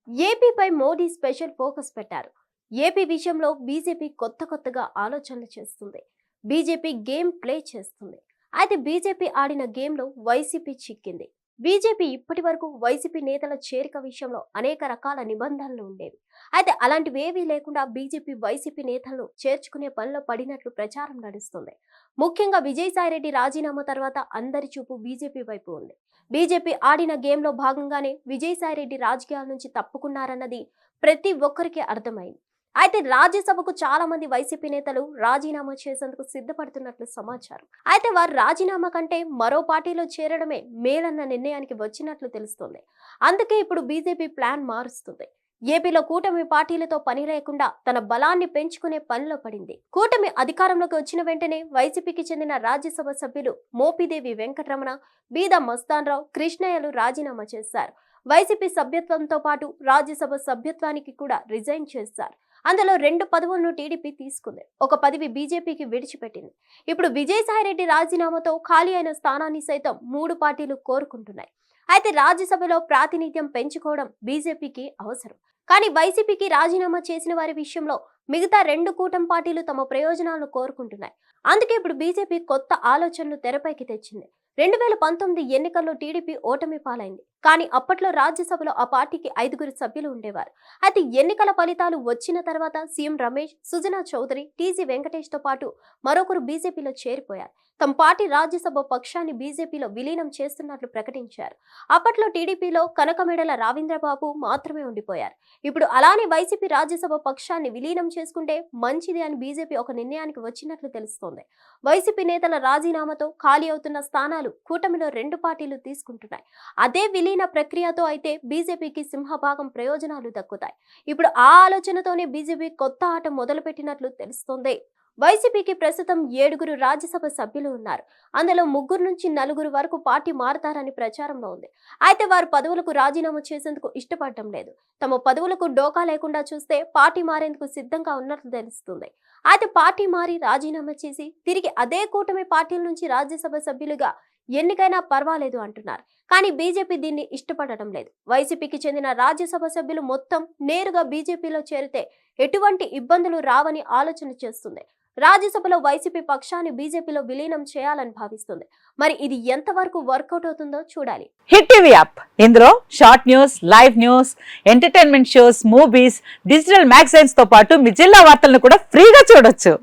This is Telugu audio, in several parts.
ఏపీపై మోడీ స్పెషల్ ఫోకస్ పెట్టారు. ఏపీ విషయంలో బీజేపీ కొత్తగా ఆలోచనలు చేస్తుంది. బీజేపీ గేమ్ ప్లే చేస్తుంది. అయితే బీజేపీ ఆడిన గేమ్లో వైసీపీ చిక్కింది. బీజేపీ ఇప్పటి వరకు వైసీపీ నేతల చేరిక విషయంలో అనేక రకాల నిబంధనలు ఉండేవి. అయితే అలాంటివేవీ లేకుండా బీజేపీ వైసీపీ నేతలను చేర్చుకునే పనిలో పడినట్లు ప్రచారం నడుస్తుంది. ముఖ్యంగా విజయసాయిరెడ్డి రాజీనామా తర్వాత అందరి చూపు బీజేపీ వైపు ఉంది. బీజేపీ ఆడిన గేమ్లో భాగంగానే విజయసాయిరెడ్డి రాజకీయాల నుంచి తప్పుకున్నారన్నది ప్రతి ఒక్కరికి అర్థమైంది. అయితే రాజ్యసభకు చాలా మంది వైసీపీ నేతలు రాజీనామా చేసేందుకు సిద్ధపడుతున్నట్లు సమాచారం. అయితే వారు రాజీనామా కంటే మరో పార్టీలో చేరడమే మేలన్న నిర్ణయానికి వచ్చినట్లు తెలుస్తోంది. అందుకే ఇప్పుడు బీజేపీ ప్లాన్ మారుస్తుంది. ఏపీలో కూటమి పార్టీలతో పని లేకుండా తన బలాన్ని పెంచుకునే పనిలో పడింది. కూటమి అధికారంలోకి వచ్చిన వెంటనే వైసీపీకి చెందిన రాజ్యసభ సభ్యులు మోపిదేవి వెంకటరమణ, బీద మస్తాన్రావు, కృష్ణయ్యలు రాజీనామా చేశారు. వైసీపీ సభ్యత్వంతో పాటు రాజ్యసభ సభ్యత్వానికి కూడా రిజైన్ చేశారు. అందులో 2 పదవులను టీడీపీ తీసుకుంది. ఒక పదవి బీజేపీకి విడిచిపెట్టింది. ఇప్పుడు విజయసాయిరెడ్డి రాజీనామాతో ఖాళీ అయిన స్థానాన్ని సైతం 3 పార్టీలు కోరుకుంటున్నాయి. అయితే రాజ్యసభలో ప్రాతినిధ్యం పెంచుకోవడం బీజేపీకి అవసరం. కానీ వైసీపీకి రాజీనామా చేసిన వారి విషయంలో మిగతా 2 కూటమి పార్టీలు తమ ప్రయోజనాలను కోరుకుంటున్నాయి. అందుకే ఇప్పుడు బీజేపీ కొత్త ఆలోచనలు తెరపైకి తెచ్చింది. 2019 ఎన్నికల్లో టీడీపీ ఓటమి పాలైంది. కానీ అప్పట్లో రాజ్యసభలో ఆ పార్టీకి 5 సభ్యులు ఉండేవారు. అయితే ఎన్నికల ఫలితాలు వచ్చిన తర్వాత సీఎం రమేష్, సుజనా చౌదరి, టీజీ వెంకటేష్ తో పాటు మరొకరు బీజేపీలో చేరిపోయారు. తమ పార్టీ రాజ్యసభ పక్షాన్ని బీజేపీలో విలీనం చేస్తున్నట్లు ప్రకటించారు. అప్పట్లో టీడీపీలో కనకమేడల రావీంద్రబాబు మాత్రమే ఉండిపోయారు. ఇప్పుడు అలానే వైసీపీ రాజ్యసభ పక్షాన్ని విలీనం చేసుకుంటే మంచిది అని బీజేపీ ఒక నిర్ణయానికి వచ్చినట్లు తెలుస్తోంది. వైసీపీ నేతల రాజీనామాతో ఖాళీ అవుతున్న స్థానాలు కూటమిలో 2 పార్టీలు తీసుకుంటున్నాయి. అదే విలీన ప్రక్రియతో అయితే బీజేపీకి సింహభాగం ప్రయోజనాలు దక్కుతాయి. ఇప్పుడు ఆ ఆలోచనతోనే బీజేపీ కొత్త ఆట మొదలుపెట్టినట్లు తెలుస్తోంది. వైసీపీకి ప్రస్తుతం 7 రాజ్యసభ సభ్యులు ఉన్నారు. అందులో 3 నుంచి 4 వరకు పార్టీ మారతారని ప్రచారంలో ఉంది. అయితే వారు పదవులకు రాజీనామా చేసేందుకు ఇష్టపడటం లేదు. తమ పదవులకు డోకా లేకుండా చూస్తే పార్టీ మారేందుకు సిద్ధంగా ఉన్నట్లు తెలుస్తుంది. అయితే పార్టీ మారి రాజీనామా చేసి తిరిగి అదే కూటమి పార్టీల నుంచి రాజ్యసభ సభ్యులుగా ఎన్నికైనా పర్వాలేదు అంటున్నారు. కానీ బీజేపీ దీన్ని ఇష్టపడటం లేదు. వైసీపీకి చెందిన రాజ్యసభ సభ్యులు మొత్తం నేరుగా బీజేపీలో చేరితే ఎటువంటి ఇబ్బందులు రావని ఆలోచన చేస్తుంది. రాజ్యసభలో వైసీపీ పక్షాన్ని బీజేపీలో విలీనం చేయాలని భావిస్తుంది. మరి ఇది ఎంతవరకు వర్కౌట్ అవుతుందో చూడాలి. హిట్ టీవీ యాప్, ఇందులో short news, live news, entertainment shows, movies, digital magazines తో పాటు మీ జిల్లా వార్తలను కూడా ఫ్రీగా చూడొచ్చు.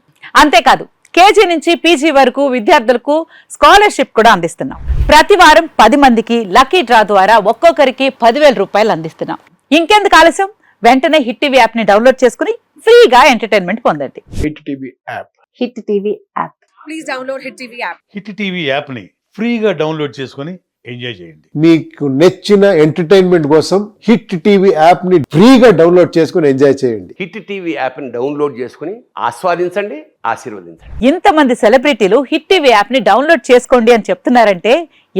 అంతేకాదు కేజీ నుంచి పీజీ వరకు విద్యార్థులకు స్కాలర్షిప్ కూడా అందిస్తున్నాం. ప్రతి వారం 10 మందికి లక్కీ డ్రా ద్వారా ఒక్కొక్కరికి 10,000 రూపాయలు అందిస్తున్నాం. ఇంకెందుకు ఆలస్యం, వెంటనే హిట్ టీవీ యాప్ ని డౌన్లోడ్ చేసుకుని ఫ్రీగా ఎంటర్టైన్మెంట్ పొందండి. Hit TV app. Hit TV app. Please download hit TV app. Hit TV app ని ఫ్రీగా డౌన్లోడ్ చేసుకుని ఎంజాయ్ చేయండి. మీకు నచ్చిన ఎంటర్టైన్మెంట్ కోసం హిట్ టీవీ యాప్ ని ఫ్రీగా డౌన్లోడ్ చేసుకుని ఎంజాయ్ చేయండి. హిట్ టీవీ యాప్ ని డౌన్లోడ్ చేసుకుని ఆస్వాదించండి, ఆశీర్వదించండి. ఇంతమంది సెలబ్రిటీలు హిట్ టీవీ యాప్ ని డౌన్లోడ్ చేసుకోండి అని చెప్తున్నారంటే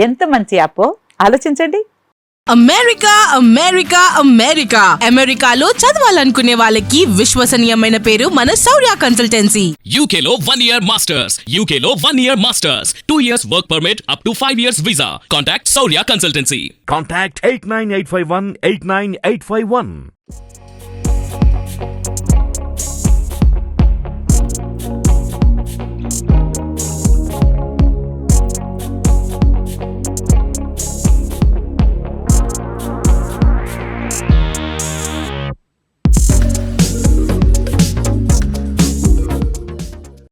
ఎంత మంచి యాప్ ఆలోచించండి. అమెరికా అమెరికా అమెరికా అమెరికాలో చదవాలనుకునే వాళ్ళకి విశ్వసనీయమైన పేరు మన శౌర్య కన్సల్టెన్సీ. UK లో 1 year masters. UK లో 1 year masters. 2 years work permit up to 5 years visa. Contact Saurya Consultancy. Contact 89851 89851.